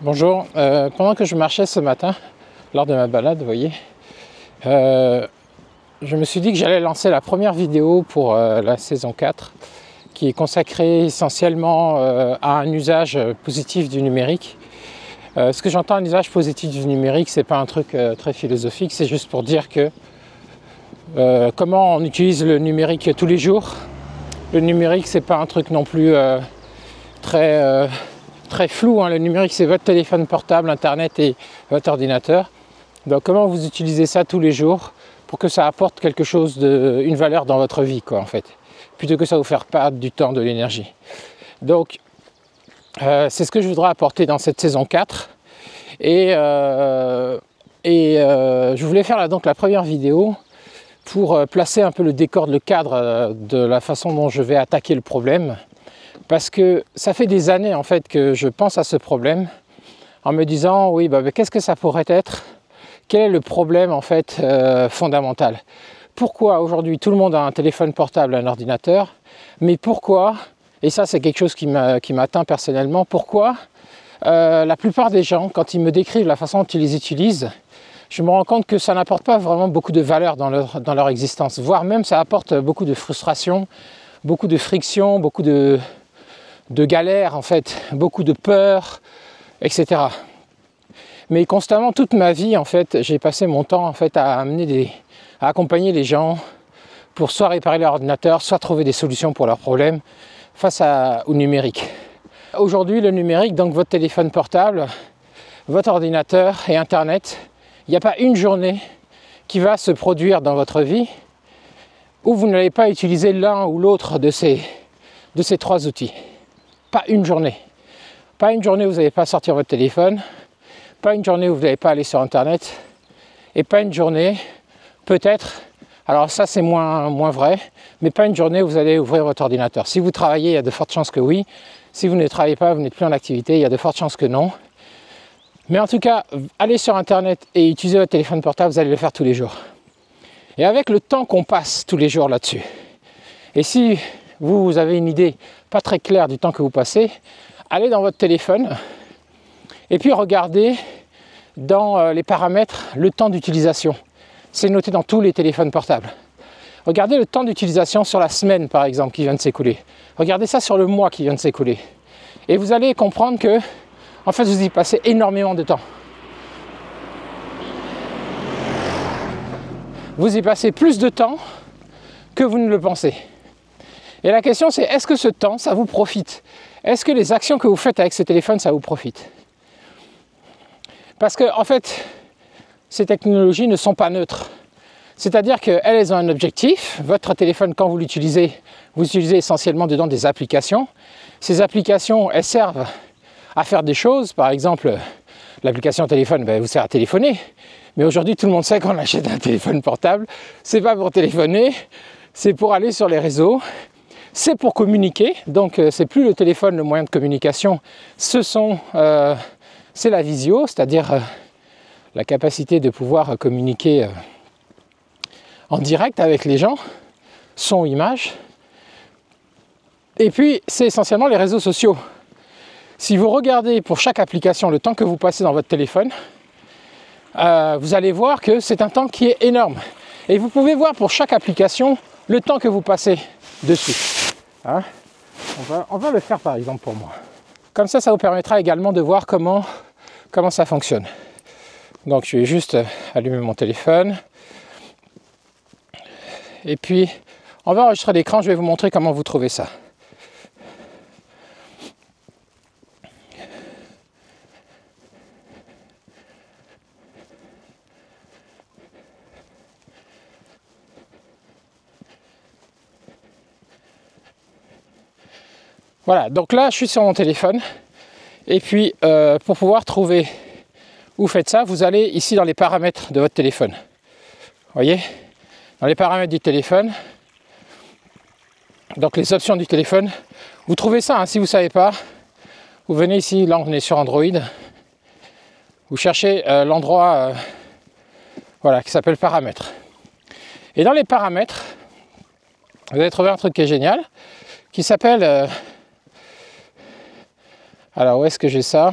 Bonjour, pendant que je marchais ce matin, lors de ma balade, vous voyez, je me suis dit que j'allais lancer la première vidéo pour la saison 4, qui est consacrée essentiellement à un usage positif du numérique. Ce que j'entends un usage positif du numérique, c'est pas un truc très philosophique, c'est juste pour dire que comment on utilise le numérique tous les jours. Le numérique, c'est pas un truc non plus très flou, hein. Le numérique, c'est votre téléphone portable, internet et votre ordinateur. Donc comment vous utilisez ça tous les jours pour que ça apporte quelque chose, une valeur dans votre vie, quoi, en fait, plutôt que ça vous faire perdre du temps, de l'énergie. Donc c'est ce que je voudrais apporter dans cette saison 4. Je voulais faire là, donc la première vidéo pour placer un peu le décor, le cadre de la façon dont je vais attaquer le problème. Parce que ça fait des années en fait que je pense à ce problème en me disant oui, qu'est-ce que ça pourrait être? Quel est le problème en fait fondamental? Pourquoi aujourd'hui tout le monde a un téléphone portable, un ordinateur? Mais pourquoi, et ça c'est quelque chose qui m'atteint personnellement, pourquoi la plupart des gens, quand ils me décrivent la façon dont ils les utilisent, je me rends compte que ça n'apporte pas vraiment beaucoup de valeur dans leur existence, voire même ça apporte beaucoup de frustration, beaucoup de friction, beaucoup de galères en fait, beaucoup de peur, etc. Mais constamment, toute ma vie en fait, j'ai passé mon temps en fait à accompagner les gens pour soit réparer leur ordinateur, soit trouver des solutions pour leurs problèmes face au numérique. Aujourd'hui, le numérique, donc votre téléphone portable, votre ordinateur et Internet, il n'y a pas une journée qui va se produire dans votre vie où vous n'allez pas utiliser l'un ou l'autre de ces trois outils. Pas une journée. Pas une journée où vous n'allez pas sortir votre téléphone, pas une journée où vous n'allez pas aller sur Internet, et pas une journée, peut-être, alors ça c'est moins vrai, mais pas une journée où vous allez ouvrir votre ordinateur. Si vous travaillez, il y a de fortes chances que oui. Si vous ne travaillez pas, vous n'êtes plus en activité, il y a de fortes chances que non. Mais en tout cas, allez sur Internet et utilisez votre téléphone portable, vous allez le faire tous les jours. Et avec le temps qu'on passe tous les jours là-dessus, et si vous avez une idée pas très claire du temps que vous passez, allez dans votre téléphone et puis regardez dans les paramètres le temps d'utilisation. C'est noté dans tous les téléphones portables. Regardez le temps d'utilisation sur la semaine par exemple qui vient de s'écouler. Regardez ça sur le mois qui vient de s'écouler. Et vous allez comprendre que en fait vous y passez énormément de temps. Vous y passez plus de temps que vous ne le pensez. Et la question c'est, est-ce que ce temps, ça vous profite? Est-ce que les actions que vous faites avec ce téléphone, ça vous profite? Parce que, en fait, ces technologies ne sont pas neutres. C'est-à-dire qu'elles ont un objectif. Votre téléphone, quand vous l'utilisez, vous utilisez essentiellement dedans des applications. Ces applications, elles servent à faire des choses. Par exemple, l'application téléphone, vous sert à téléphoner. Mais aujourd'hui, tout le monde sait qu'on achète un téléphone portable. C'est pas pour téléphoner, c'est pour aller sur les réseaux. C'est pour communiquer, donc c'est plus le téléphone le moyen de communication, c'est la visio, c'est-à-dire la capacité de pouvoir communiquer en direct avec les gens, son, image. Et puis c'est essentiellement les réseaux sociaux. Si vous regardez pour chaque application le temps que vous passez dans votre téléphone, vous allez voir que c'est un temps qui est énorme. Et vous pouvez voir pour chaque application le temps que vous passez dessus. Hein, on va le faire par exemple pour moi. Comme ça vous permettra également de voir comment ça fonctionne. Donc je vais juste allumer mon téléphone. Et puis on va enregistrer l'écran, je vais vous montrer comment vous trouvez ça. Voilà, donc là je suis sur mon téléphone et puis pour pouvoir trouver où vous faites ça, vous allez ici dans les paramètres de votre téléphone. Vous voyez, dans les paramètres du téléphone, donc les options du téléphone, vous trouvez ça, hein, si vous ne savez pas, vous venez ici, là on est sur Android, vous cherchez l'endroit voilà, qui s'appelle paramètres. Et dans les paramètres, vous allez trouver un truc qui est génial, qui s'appelle... alors où est-ce que j'ai ça?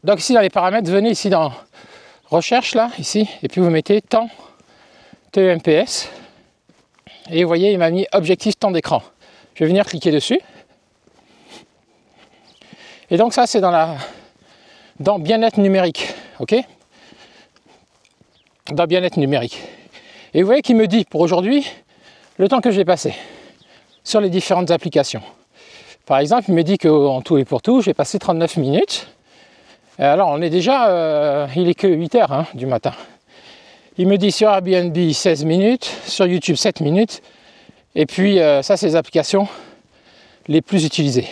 Donc ici dans les paramètres, venez ici dans recherche là, ici, et puis vous mettez temps TEMPS. Et vous voyez, il m'a mis objectif temps d'écran. Je vais venir cliquer dessus. Et donc ça, c'est dans bien-être numérique, ok? Dans bien-être numérique. Et vous voyez qu'il me dit pour aujourd'hui le temps que j'ai passé sur les différentes applications. Par exemple, il me dit qu'en tout et pour tout, j'ai passé 39 minutes. Alors, on est déjà, il est que 8 heures hein, du matin. Il me dit sur Airbnb 16 minutes, sur YouTube 7 minutes. Et puis, ça, c'est les applications les plus utilisées.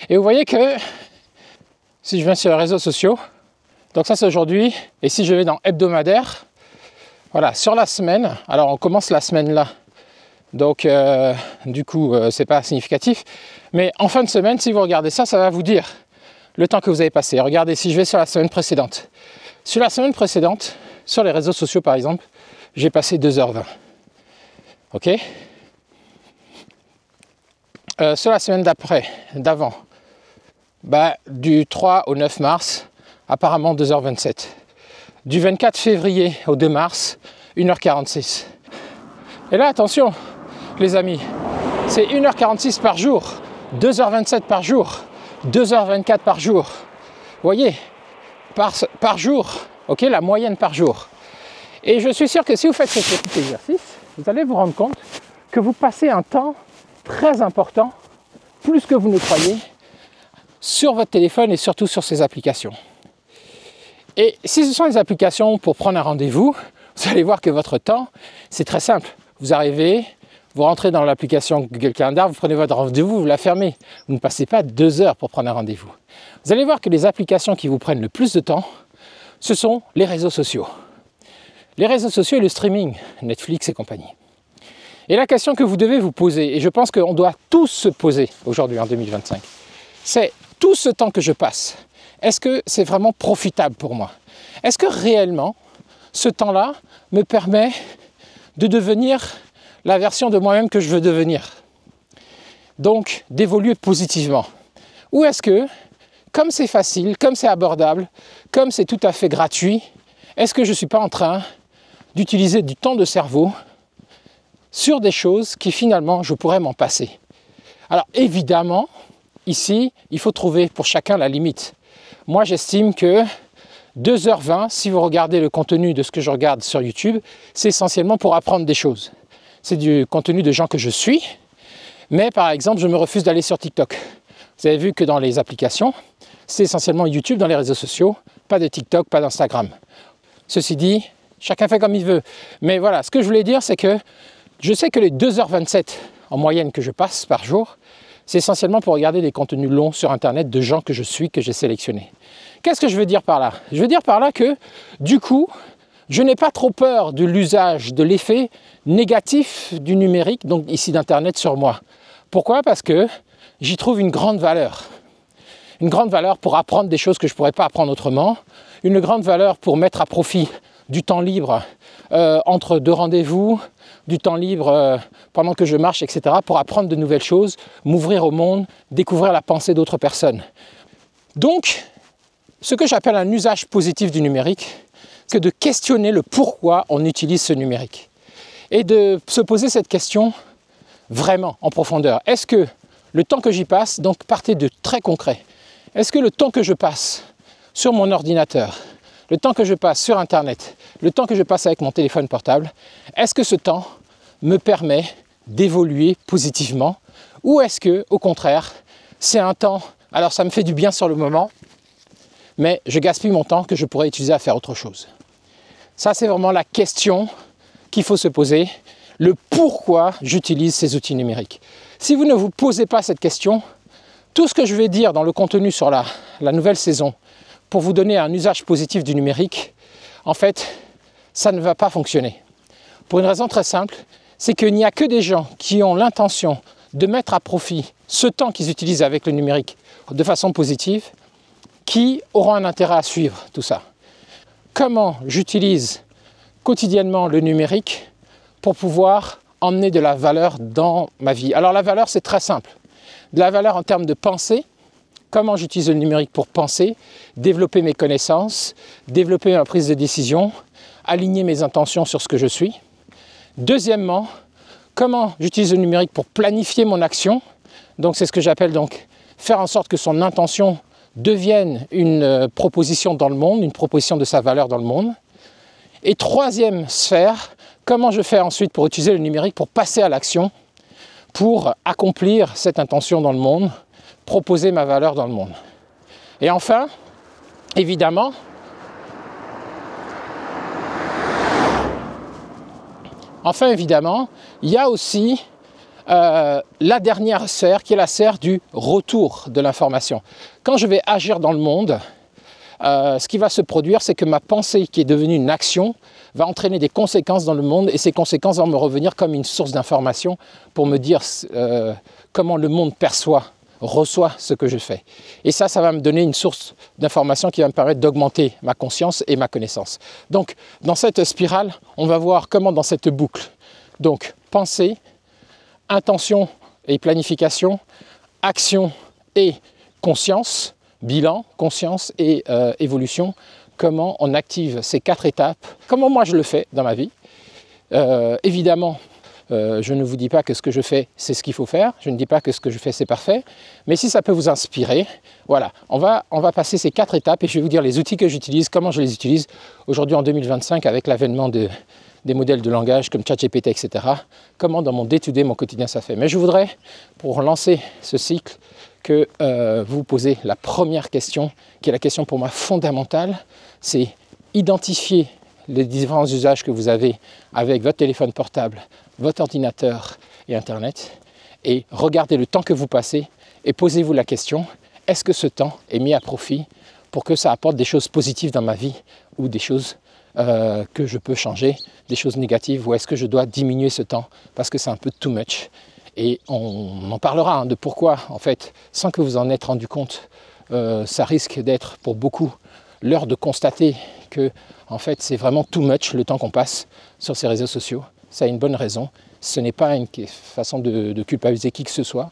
Et vous voyez que, si je viens sur les réseaux sociaux, donc ça, c'est aujourd'hui. Et si je vais dans hebdomadaire, voilà, sur la semaine, alors on commence la semaine là. Donc, du coup, c'est pas significatif. Mais en fin de semaine, si vous regardez ça, ça va vous dire le temps que vous avez passé. Regardez, si je vais sur la semaine précédente. Sur la semaine précédente, sur les réseaux sociaux par exemple, j'ai passé 2h20. Ok ? Sur la semaine d'avant, du 3 au 9 mars, apparemment 2h27. Du 24 février au 2 mars, 1h46. Et là, attention, les amis, c'est 1h46 par jour, 2h27 par jour, 2h24 par jour. Vous voyez, par jour, ok, la moyenne par jour. Et je suis sûr que si vous faites ce petit exercice, vous allez vous rendre compte que vous passez un temps très important, plus que vous ne croyez, sur votre téléphone et surtout sur ces applications. Et si ce sont des applications pour prendre un rendez-vous, vous allez voir que votre temps, c'est très simple. Vous arrivez, vous rentrez dans l'application Google Calendar, vous prenez votre rendez-vous, vous la fermez. Vous ne passez pas 2 heures pour prendre un rendez-vous. Vous allez voir que les applications qui vous prennent le plus de temps, ce sont les réseaux sociaux. Les réseaux sociaux et le streaming, Netflix et compagnie. Et la question que vous devez vous poser, et je pense qu'on doit tous se poser aujourd'hui en 2025, c'est tout ce temps que je passe, est-ce que c'est vraiment profitable pour moi? Est-ce que réellement, ce temps-là me permet de devenir la version de moi-même que je veux devenir? Donc, d'évoluer positivement. Ou est-ce que, comme c'est facile, comme c'est abordable, comme c'est tout à fait gratuit, est-ce que je ne suis pas en train d'utiliser du temps de cerveau sur des choses qui finalement, je pourrais m'en passer? Alors, évidemment, ici, il faut trouver pour chacun la limite. Moi, j'estime que 2h20, si vous regardez le contenu de ce que je regarde sur YouTube, c'est essentiellement pour apprendre des choses. C'est du contenu de gens que je suis, mais par exemple, je me refuse d'aller sur TikTok. Vous avez vu que dans les applications, c'est essentiellement YouTube dans les réseaux sociaux, pas de TikTok, pas d'Instagram. Ceci dit, chacun fait comme il veut. Mais voilà, ce que je voulais dire, c'est que je sais que les 2h27 en moyenne que je passe par jour, c'est essentiellement pour regarder des contenus longs sur Internet de gens que je suis, que j'ai sélectionnés. Qu'est-ce que je veux dire par là? Je veux dire par là que, du coup, je n'ai pas trop peur de l'usage, de l'effet négatif du numérique, donc ici d'Internet, sur moi. Pourquoi? Parce que j'y trouve une grande valeur. Une grande valeur pour apprendre des choses que je ne pourrais pas apprendre autrement. Une grande valeur pour mettre à profit du temps libre entre deux rendez-vous, du temps libre pendant que je marche, etc., pour apprendre de nouvelles choses, m'ouvrir au monde, découvrir la pensée d'autres personnes. Donc, ce que j'appelle un usage positif du numérique, c'est de questionner le pourquoi on utilise ce numérique. Et de se poser cette question vraiment en profondeur. Est-ce que le temps que j'y passe, donc partez de très concret, est-ce que le temps que je passe sur mon ordinateur, le temps que je passe sur Internet, le temps que je passe avec mon téléphone portable, est-ce que ce temps me permet d'évoluer positivement? Ou est-ce que, au contraire, c'est un temps, alors ça me fait du bien sur le moment, mais je gaspille mon temps que je pourrais utiliser à faire autre chose? Ça, c'est vraiment la question qu'il faut se poser, le pourquoi j'utilise ces outils numériques. Si vous ne vous posez pas cette question, tout ce que je vais dire dans le contenu sur la nouvelle saison, pour vous donner un usage positif du numérique, en fait, ça ne va pas fonctionner. Pour une raison très simple, c'est qu'il n'y a que des gens qui ont l'intention de mettre à profit ce temps qu'ils utilisent avec le numérique de façon positive, qui auront un intérêt à suivre tout ça. Comment j'utilise quotidiennement le numérique pour pouvoir emmener de la valeur dans ma vie? Alors la valeur, c'est très simple. De la valeur en termes de pensée, comment j'utilise le numérique pour penser, développer mes connaissances, développer ma prise de décision, aligner mes intentions sur ce que je suis. Deuxièmement, comment j'utilise le numérique pour planifier mon action. Donc c'est ce que j'appelle donc faire en sorte que son intention devienne une proposition dans le monde, une proposition de sa valeur dans le monde. Et troisième sphère, comment je fais ensuite pour utiliser le numérique pour passer à l'action, pour accomplir cette intention dans le monde, proposer ma valeur dans le monde. Et enfin, évidemment, il y a aussi la dernière sphère qui est la sphère du retour de l'information. Quand je vais agir dans le monde, ce qui va se produire, c'est que ma pensée qui est devenue une action va entraîner des conséquences dans le monde et ces conséquences vont me revenir comme une source d'information pour me dire comment le monde reçoit ce que je fais. Et ça va me donner une source d'information qui va me permettre d'augmenter ma conscience et ma connaissance. Donc, dans cette spirale, on va voir comment dans cette boucle, donc pensée, intention et planification, action et conscience, bilan, conscience et évolution, comment on active ces 4 étapes, comment moi je le fais dans ma vie. Évidemment, je ne vous dis pas que ce que je fais, c'est ce qu'il faut faire. Je ne dis pas que ce que je fais, c'est parfait. Mais si ça peut vous inspirer, voilà, on va passer ces 4 étapes et je vais vous dire les outils que j'utilise, comment je les utilise aujourd'hui en 2025 avec l'avènement des modèles de langage comme ChatGPT, etc. Comment dans mon day-to-day, mon quotidien, ça fait. Mais je voudrais, pour lancer ce cycle, que vous posez la première question, qui est la question pour moi fondamentale, c'est identifier les différents usages que vous avez avec votre téléphone portable, votre ordinateur et Internet, et regardez le temps que vous passez et posez-vous la question, est-ce que ce temps est mis à profit pour que ça apporte des choses positives dans ma vie ou des choses que je peux changer, des choses négatives, ou est-ce que je dois diminuer ce temps parce que c'est un peu too much. Et on en parlera de pourquoi, en fait, sans que vous en êtes rendu compte, ça risque d'être pour beaucoup l'heure de constater que, en fait, c'est vraiment too much le temps qu'on passe sur ces réseaux sociaux. Ça a une bonne raison. Ce n'est pas une façon de culpabiliser qui que ce soit.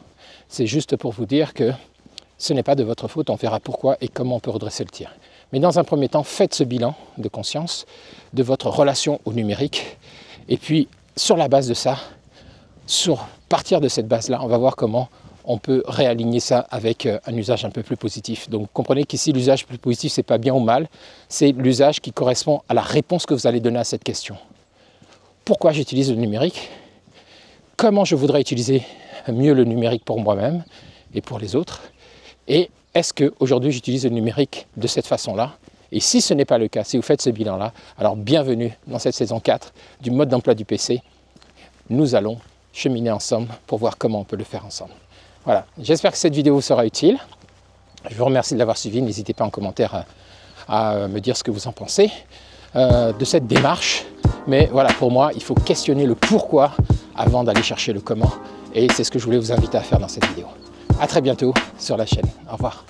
C'est juste pour vous dire que ce n'est pas de votre faute. On verra pourquoi et comment on peut redresser le tir. Mais dans un premier temps, faites ce bilan de conscience de votre relation au numérique. Et puis, sur la base de ça, partir de cette base-là, on va voir comment on peut réaligner ça avec un usage un peu plus positif. Donc comprenez qu'ici l'usage plus positif, c'est pas bien ou mal, c'est l'usage qui correspond à la réponse que vous allez donner à cette question. Pourquoi j'utilise le numérique? Comment je voudrais utiliser mieux le numérique pour moi-même et pour les autres? Et est-ce qu'aujourd'hui j'utilise le numérique de cette façon-là? Et si ce n'est pas le cas, si vous faites ce bilan-là, alors bienvenue dans cette saison 4 du mode d'emploi du PC. Nous allons cheminer ensemble pour voir comment on peut le faire ensemble. Voilà, j'espère que cette vidéo vous sera utile. Je vous remercie de l'avoir suivi. N'hésitez pas en commentaire à me dire ce que vous en pensez de cette démarche. Mais voilà, pour moi, il faut questionner le pourquoi avant d'aller chercher le comment. Et c'est ce que je voulais vous inviter à faire dans cette vidéo. À très bientôt sur la chaîne. Au revoir.